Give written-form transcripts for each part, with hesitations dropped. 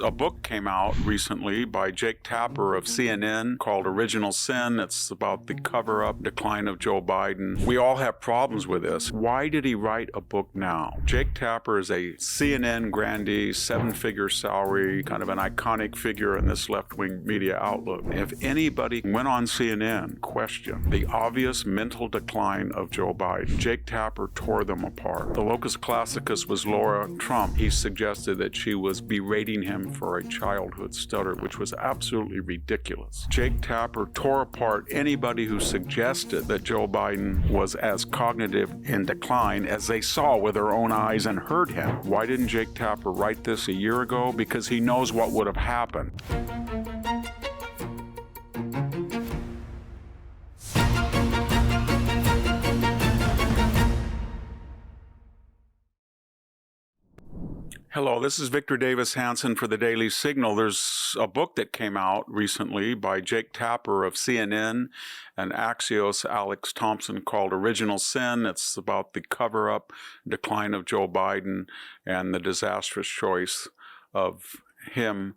A book came out recently by Jake Tapper of CNN called Original Sin. It's about the cover-up decline of Joe Biden. We all have problems with this. Why did he write a book now? Jake Tapper is a CNN grandee, seven-figure salary, kind of an iconic figure in this left-wing media outlook. If anybody went on CNN, questioned the obvious mental decline of Joe Biden, Jake Tapper tore them apart. The locus classicus was Lara Trump. He suggested that she was berating him for a childhood stutter, which was absolutely ridiculous. Jake Tapper tore apart anybody who suggested that Joe Biden was as cognitive in decline as they saw with their own eyes and heard him. Why didn't Jake Tapper write this a year ago? Because he knows what would have happened. Hello, this is Victor Davis Hanson for the Daily Signal. There's a book that came out recently by Jake Tapper of CNN and Axios Alex Thompson called Original Sin. It's about the cover-up decline of Joe Biden and the disastrous choice of him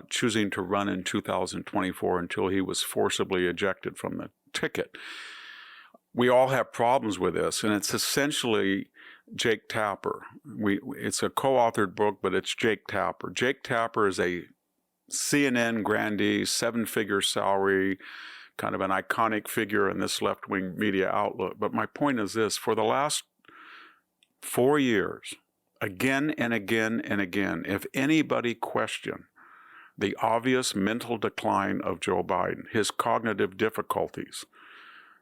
choosing to run in 2024 until he was forcibly ejected from the ticket. We all have problems with this, and it's essentially Jake Tapper. It's a co-authored book, but it's Jake Tapper. Jake Tapper is a CNN grandee, seven-figure salary, kind of an iconic figure in this left-wing media outlook. But my point is this: for the last 4 years, again and again and again, if anybody questioned the obvious mental decline of Joe Biden, his cognitive difficulties,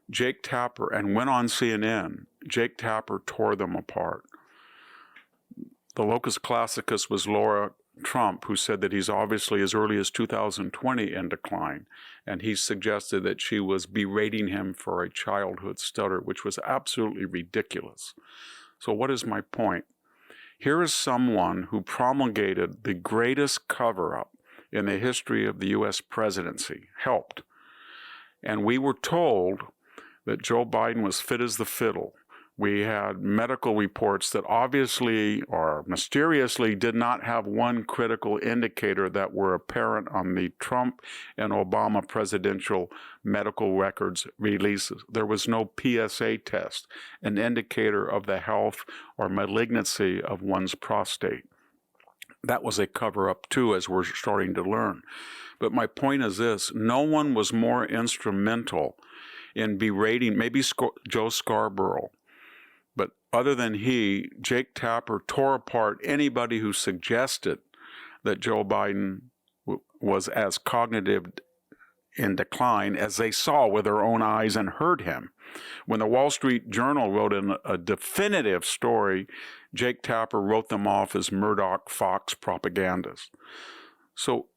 Jake Tapper, and went on CNN, Jake Tapper tore them apart. The locus classicus was Lara Trump, who said that he's obviously as early as 2020 in decline, and he suggested that she was berating him for a childhood stutter, which was absolutely ridiculous. So what is my point? Here is someone who promulgated the greatest cover-up in the history of the U.S. presidency, helped, and we were told that Joe Biden was fit as the fiddle. We had medical reports that obviously or mysteriously did not have one critical indicator that were apparent on the Trump and Obama presidential medical records releases. There was no PSA test, an indicator of the health or malignancy of one's prostate. That was a cover-up too, as we're starting to learn. But my point is this: no one was more instrumental in berating, maybe Joe Scarborough, but other than he, Jake Tapper tore apart anybody who suggested that Joe Biden was as cognitive in decline as they saw with their own eyes and heard him. When the Wall Street Journal wrote in a definitive story, Jake Tapper wrote them off as Murdoch Fox propagandists. So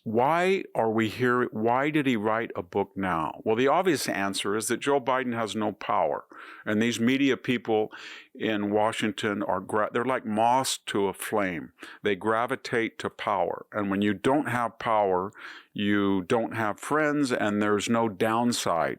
why are we here? Why did he write a book now? Well, the obvious answer is that Joe Biden has no power. And these media people in Washington they're like moths to a flame. They gravitate to power. And when you don't have power, you don't have friends, and there's no downside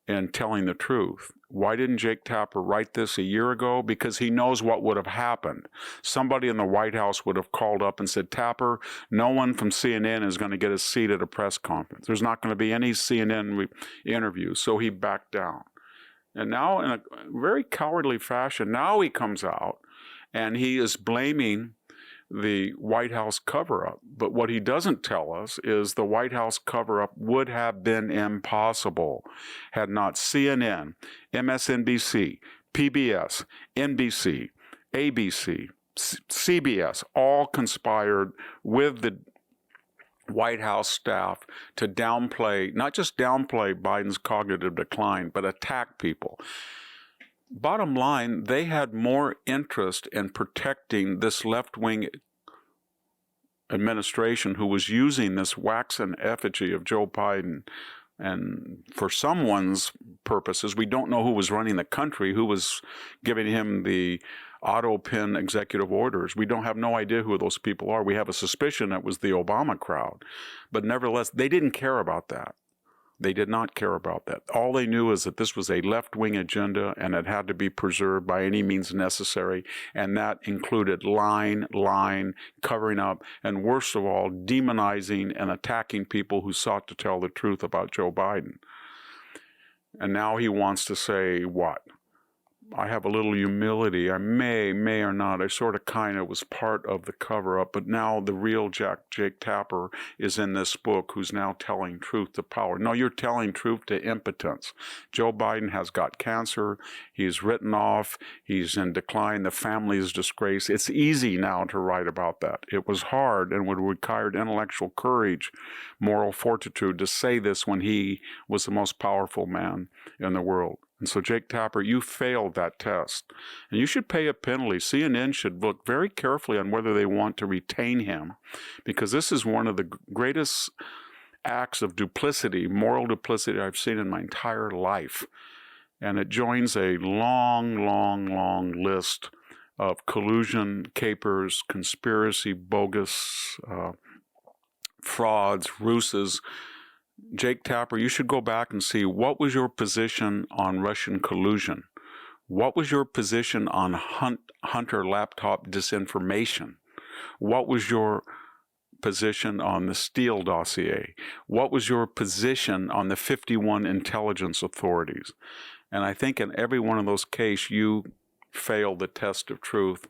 in telling the truth. Why didn't Jake Tapper write this a year ago? Because he knows what would have happened. Somebody in the White House would have called up and said, Tapper, no one from CNN is going to get a seat at a press conference. There's not going to be any CNN interviews. So he backed down. And now, in a very cowardly fashion, now he comes out and he is blaming the White House cover-up. But what he doesn't tell us is the White House cover-up would have been impossible had not CNN, MSNBC, PBS, NBC, ABC, CBS all conspired with the White House staff to downplay, not just downplay Biden's cognitive decline, but attack people. Bottom line, they had more interest in protecting this left-wing administration who was using this waxen effigy of Joe Biden. And for someone's purposes, we don't know who was running the country, who was giving him the auto pen executive orders. We don't have no idea who those people are. We have a suspicion it was the Obama crowd. But nevertheless, they didn't care about that. They did not care about that. All they knew is that this was a left-wing agenda and it had to be preserved by any means necessary, and that included lying, covering up, and worst of all, demonizing and attacking people who sought to tell the truth about Joe Biden. And now he wants to say what? I have a little humility. I may or not. I sort of kind of was part of the cover-up, but now the real Jake Tapper is in this book, who's now telling truth to power. No, you're telling truth to impotence. Joe Biden has got cancer. He's written off. He's in decline. The family is disgraced. It's easy now to write about that. It was hard and would require intellectual courage, moral fortitude to say this when he was the most powerful man in the world. And so, Jake Tapper, you failed that test, and you should pay a penalty. CNN should look very carefully on whether they want to retain him, because this is one of the greatest acts of duplicity, moral duplicity I've seen in my entire life. And it joins a long list of collusion, capers, conspiracy, bogus, frauds, ruses. Jake Tapper, you should go back and see what was your position on Russian collusion. What was your position on Hunter laptop disinformation? What was your position on the Steele dossier? What was your position on the 51 intelligence authorities? And I think in every one of those cases, you failed the test of truth.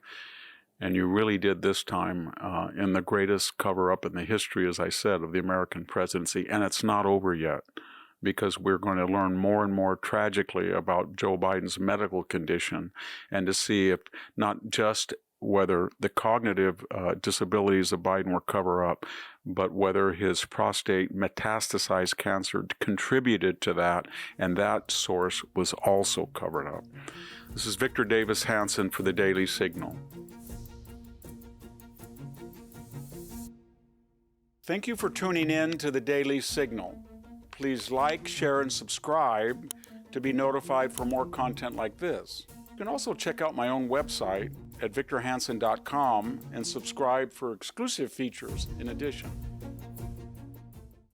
And you really did this time in the greatest cover-up in the history, as I said, of the American presidency. And it's not over yet, because we're going to learn more and more tragically about Joe Biden's medical condition, and to see if not just whether the cognitive disabilities of Biden were cover-up, but whether his prostate metastasized cancer contributed to that, and that source was also covered up. This is Victor Davis Hanson for the Daily Signal. Thank you for tuning in to the Daily Signal. Please like, share, and subscribe to be notified for more content like this. You can also check out my own website at victorhanson.com and subscribe for exclusive features in addition.